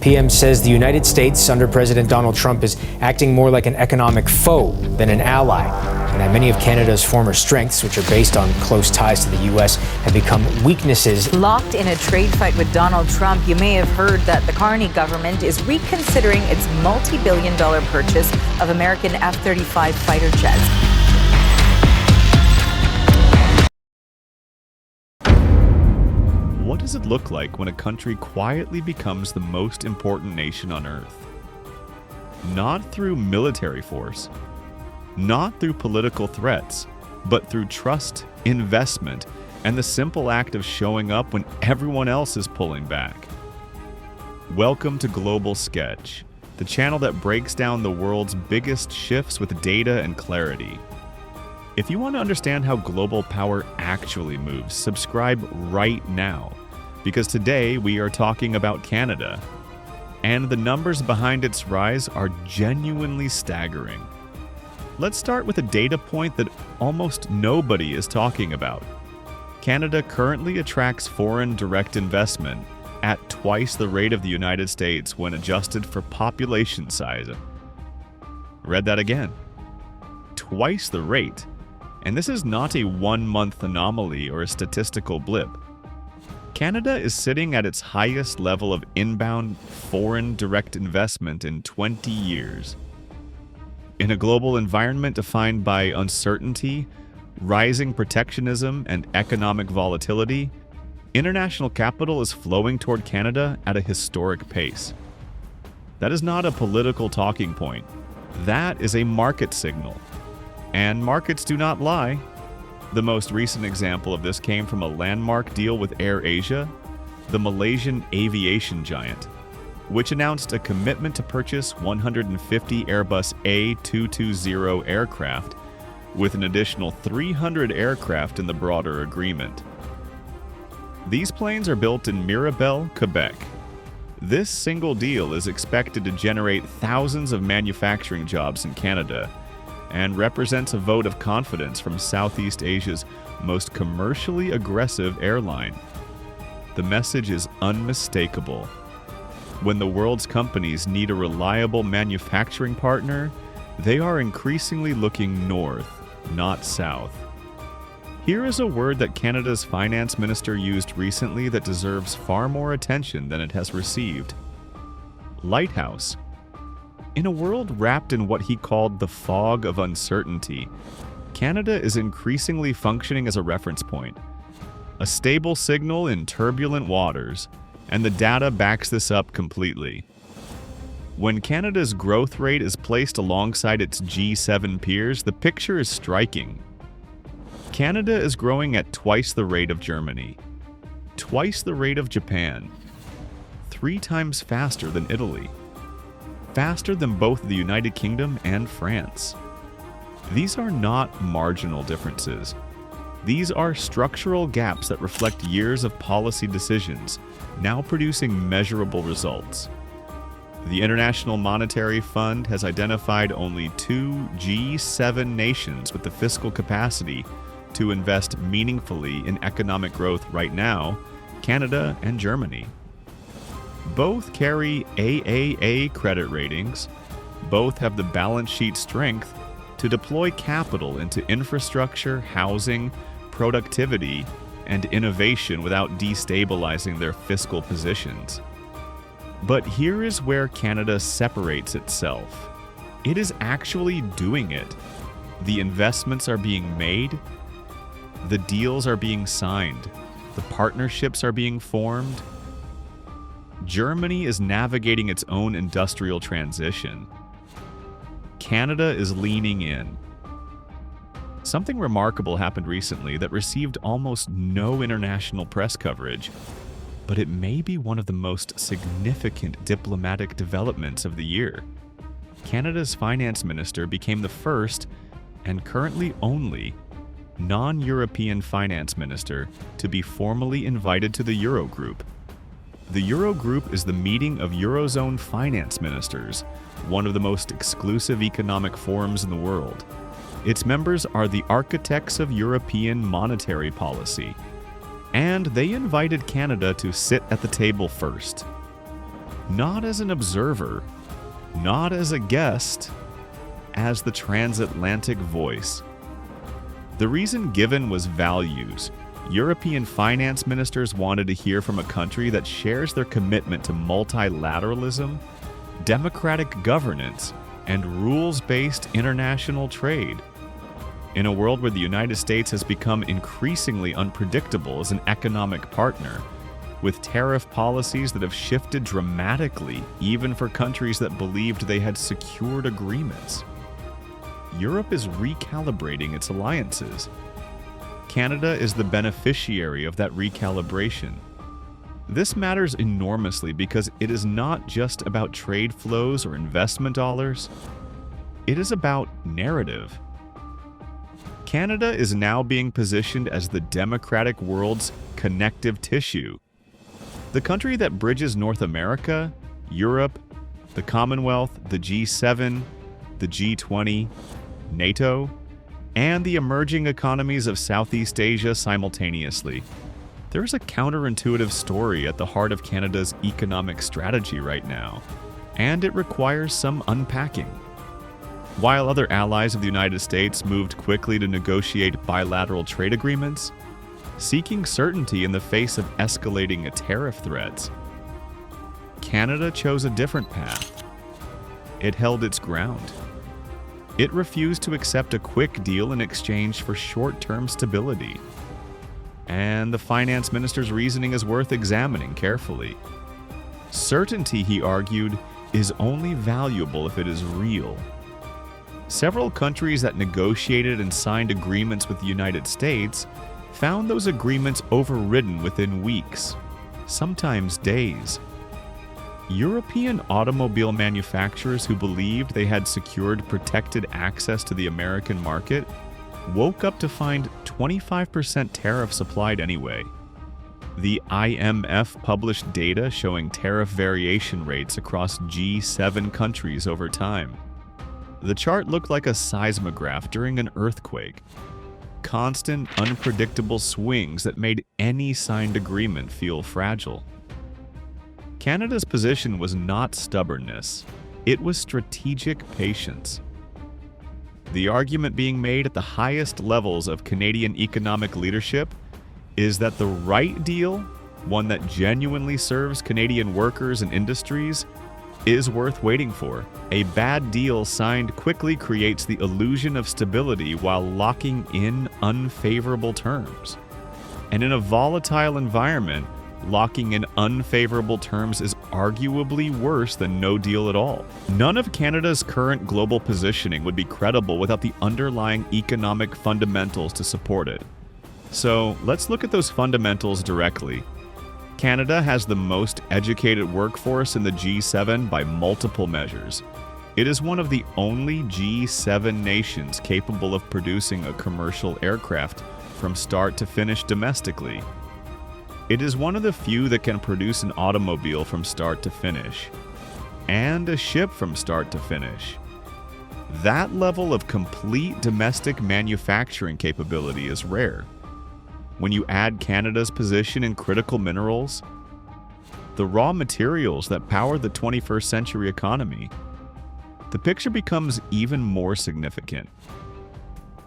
PM says the United States under President Donald Trump is acting more like an economic foe than an ally, and that many of Canada's former strengths, which are based on close ties to the U.S., have become weaknesses. Locked in a trade fight with Donald Trump, you may have heard that the Carney government is reconsidering its multi-billion-dollar purchase of American F-35 fighter jets. What does it look like when a country quietly becomes the most important nation on Earth? Not through military force, not through political threats, but through trust, investment, and the simple act of showing up when everyone else is pulling back. Welcome to Global Sketch, the channel that breaks down the world's biggest shifts with data and clarity. If you want to understand how global power actually moves, subscribe right now, because today we are talking about Canada, and the numbers behind its rise are genuinely staggering. Let's start with a data point that almost nobody is talking about. Canada currently attracts foreign direct investment at twice the rate of the United States when adjusted for population size. Read that again. Twice the rate. And this is not a one-month anomaly or a statistical blip. Canada is sitting at its highest level of inbound foreign direct investment in 20 years. In a global environment defined by uncertainty, rising protectionism, and economic volatility, international capital is flowing toward Canada at a historic pace. That is not a political talking point. That is a market signal. And markets do not lie. The most recent example of this came from a landmark deal with AirAsia, the Malaysian aviation giant, which announced a commitment to purchase 150 Airbus A220 aircraft, with an additional 300 aircraft in the broader agreement. These planes are built in Mirabel, Quebec. This single deal is expected to generate thousands of manufacturing jobs in Canada, and represents a vote of confidence from Southeast Asia's most commercially aggressive airline. The message is unmistakable. When the world's companies need a reliable manufacturing partner, they are increasingly looking north, not south. Here is a word that Canada's finance minister used recently that deserves far more attention than it has received. Lighthouse. In a world wrapped in what he called the fog of uncertainty, Canada is increasingly functioning as a reference point, a stable signal in turbulent waters, and the data backs this up completely. When Canada's growth rate is placed alongside its G7 peers, the picture is striking. Canada is growing at twice the rate of Germany, twice the rate of Japan, 3 times faster than Italy, faster than both the United Kingdom and France. These are not marginal differences. These are structural gaps that reflect years of policy decisions, now producing measurable results. The International Monetary Fund has identified only 2 G7 nations with the fiscal capacity to invest meaningfully in economic growth right now: Canada and Germany. Both carry AAA credit ratings. Both have the balance sheet strength to deploy capital into infrastructure, housing, productivity, and innovation without destabilizing their fiscal positions. But here is where Canada separates itself. It is actually doing it. The investments are being made. The deals are being signed. The partnerships are being formed. Germany is navigating its own industrial transition. Canada is leaning in. Something remarkable happened recently that received almost no international press coverage, but it may be one of the most significant diplomatic developments of the year. Canada's finance minister became the first, and currently only, non-European finance minister to be formally invited to the Eurogroup. The Eurogroup is the meeting of Eurozone finance ministers, one of the most exclusive economic forums in the world. Its members are the architects of European monetary policy, and they invited Canada to sit at the table first. not as an observer, not as a guest, as the transatlantic voice. The reason given was values. European finance ministers wanted to hear from a country that shares their commitment to multilateralism, democratic governance, and rules-based international trade. In a world where the United States has become increasingly unpredictable as an economic partner, with tariff policies that have shifted dramatically even for countries that believed they had secured agreements, Europe is recalibrating its alliances. Canada is the beneficiary of that recalibration. This matters enormously because it is not just about trade flows or investment dollars. It is about narrative. Canada is now being positioned as the democratic world's connective tissue. The country that bridges North America, Europe, the Commonwealth, the G7, the G20, NATO, and the emerging economies of Southeast Asia simultaneously. There is a counterintuitive story at the heart of Canada's economic strategy right now, and it requires some unpacking. While other allies of the United States moved quickly to negotiate bilateral trade agreements, seeking certainty in the face of escalating tariff threats, Canada chose a different path. It held its ground. It refused to accept a quick deal in exchange for short-term stability. And the finance minister's reasoning is worth examining carefully. Certainty, he argued, is only valuable if it is real. Several countries that negotiated and signed agreements with the United States found those agreements overridden within weeks, sometimes days. European automobile manufacturers who believed they had secured protected access to the American market woke up to find 25% tariffs applied anyway. The IMF published data showing tariff variation rates across G7 countries over time. The chart looked like a seismograph during an earthquake. Constant, unpredictable swings that made any signed agreement feel fragile. Canada's position was not stubbornness, it was strategic patience. The argument being made at the highest levels of Canadian economic leadership is that the right deal, one that genuinely serves Canadian workers and industries, is worth waiting for. A bad deal signed quickly creates the illusion of stability while locking in unfavorable terms. And in a volatile environment, locking in unfavorable terms is arguably worse than no deal at all. None of Canada's current global positioning would be credible without the underlying economic fundamentals to support it. So let's look at those fundamentals directly. Canada has the most educated workforce in the G7 by multiple measures. It is one of the only G7 nations capable of producing a commercial aircraft from start to finish domestically. It is one of the few that can produce an automobile from start to finish, and a ship from start to finish. That level of complete domestic manufacturing capability is rare. When you add Canada's position in critical minerals, the raw materials that power the 21st century economy, the picture becomes even more significant.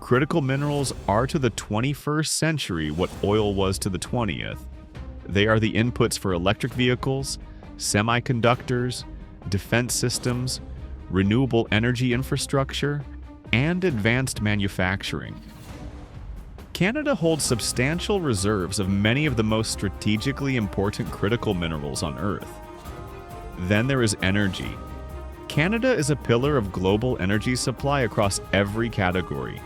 Critical minerals are to the 21st century what oil was to the 20th. They are the inputs for electric vehicles, semiconductors, defense systems, renewable energy infrastructure, and advanced manufacturing. Canada holds substantial reserves of many of the most strategically important critical minerals on Earth. Then there is energy. Canada is a pillar of global energy supply across every category: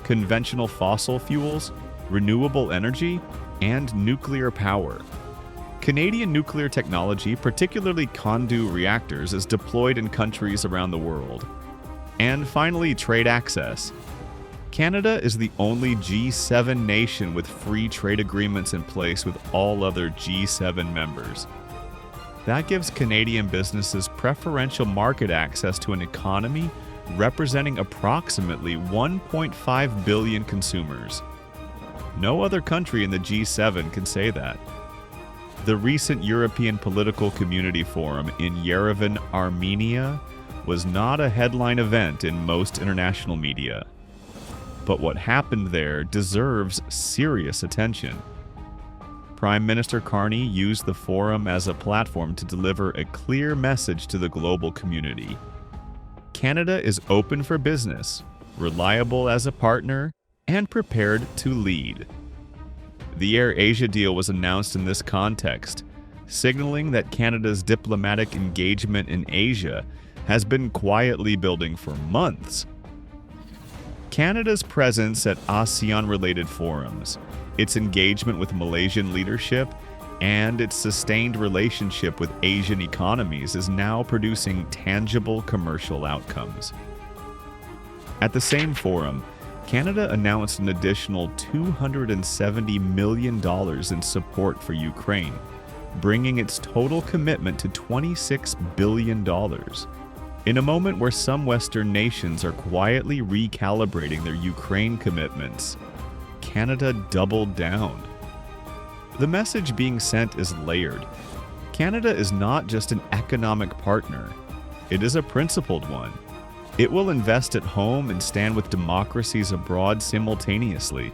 conventional fossil fuels, renewable energy, and nuclear power. Canadian nuclear technology, particularly CANDU reactors, is deployed in countries around the world. And finally, trade access. Canada is the only G7 nation with free trade agreements in place with all other G7 members. That gives Canadian businesses preferential market access to an economy representing approximately 1.5 billion consumers. No other country in the G7 can say that. The recent European Political Community Forum in Yerevan, Armenia, was not a headline event in most international media. But what happened there deserves serious attention. Prime Minister Carney used the forum as a platform to deliver a clear message to the global community. Canada is open for business, reliable as a partner, and prepared to lead. The AirAsia deal was announced in this context, signaling that Canada's diplomatic engagement in Asia has been quietly building for months. Canada's presence at ASEAN-related forums, its engagement with Malaysian leadership, and its sustained relationship with Asian economies is now producing tangible commercial outcomes. At the same forum, Canada announced an additional $270 million in support for Ukraine, bringing its total commitment to $26 billion. In a moment where some Western nations are quietly recalibrating their Ukraine commitments, Canada doubled down. The message being sent is layered. Canada is not just an economic partner, it is a principled one. It will invest at home and stand with democracies abroad simultaneously.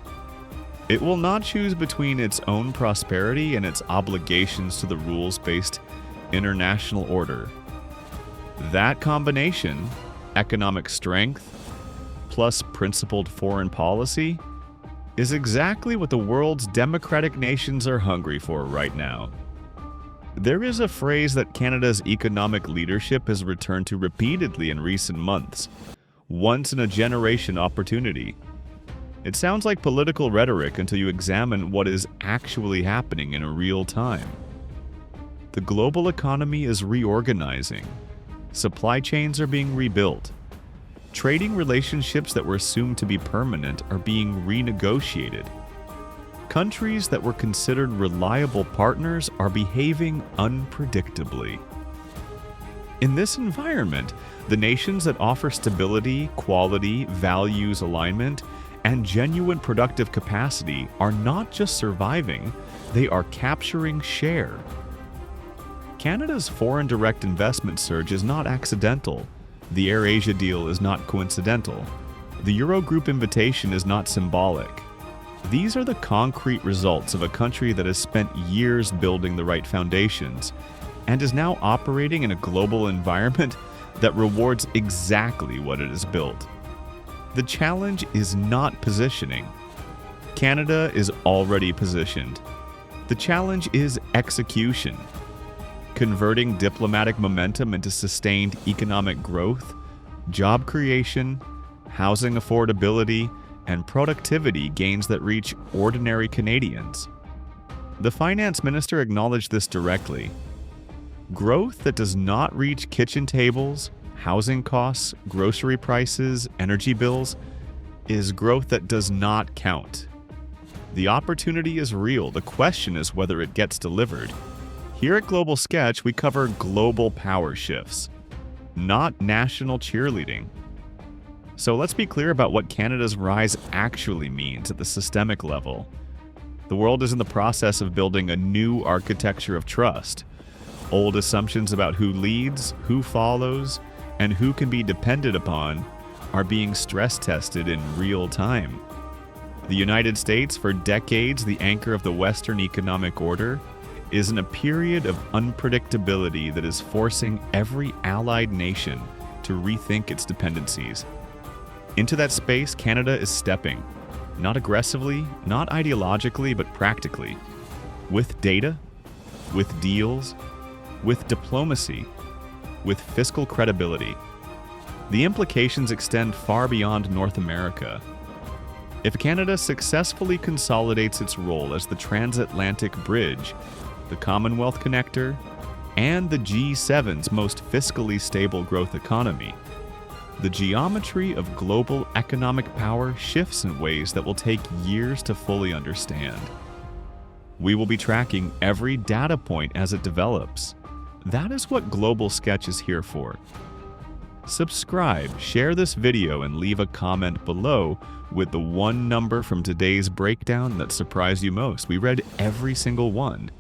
It will not choose between its own prosperity and its obligations to the rules-based international order. That combination, economic strength plus principled foreign policy, is exactly what the world's democratic nations are hungry for right now. There is a phrase that Canada's economic leadership has returned to repeatedly in recent months: once-in-a-generation opportunity. It sounds like political rhetoric until you examine what is actually happening in real time. The global economy is reorganizing. Supply chains are being rebuilt. Trading relationships that were assumed to be permanent are being renegotiated. Countries that were considered reliable partners are behaving unpredictably. In this environment, the nations that offer stability, quality, values alignment, and genuine productive capacity are not just surviving, they are capturing share. Canada's foreign direct investment surge is not accidental. The AirAsia deal is not coincidental. The Eurogroup invitation is not symbolic. These are the concrete results of a country that has spent years building the right foundations and is now operating in a global environment that rewards exactly what it has built. The challenge is not positioning. Canada is already positioned. The challenge is execution. Converting diplomatic momentum into sustained economic growth, job creation, housing affordability, and productivity gains that reach ordinary Canadians. The finance minister acknowledged this directly. Growth that does not reach kitchen tables, housing costs, grocery prices, energy bills, is growth that does not count. The opportunity is real. The question is whether it gets delivered. Here at Global Sketch, we cover global power shifts, not national cheerleading. So let's be clear about what Canada's rise actually means at the systemic level. The world is in the process of building a new architecture of trust. Old assumptions about who leads, who follows, and who can be depended upon are being stress tested in real time. The United States, for decades the anchor of the Western economic order, is in a period of unpredictability that is forcing every allied nation to rethink its dependencies. Into that space, Canada is stepping, not aggressively, not ideologically, but practically, with data, with deals, with diplomacy, with fiscal credibility. The implications extend far beyond North America. If Canada successfully consolidates its role as the transatlantic bridge, the Commonwealth connector, and the G7's most fiscally stable growth economy, the geometry of global economic power shifts in ways that will take years to fully understand. We will be tracking every data point as it develops. That is what Global Sketch is here for. Subscribe, share this video, and leave a comment below with the one number from today's breakdown that surprised you most. We read every single one.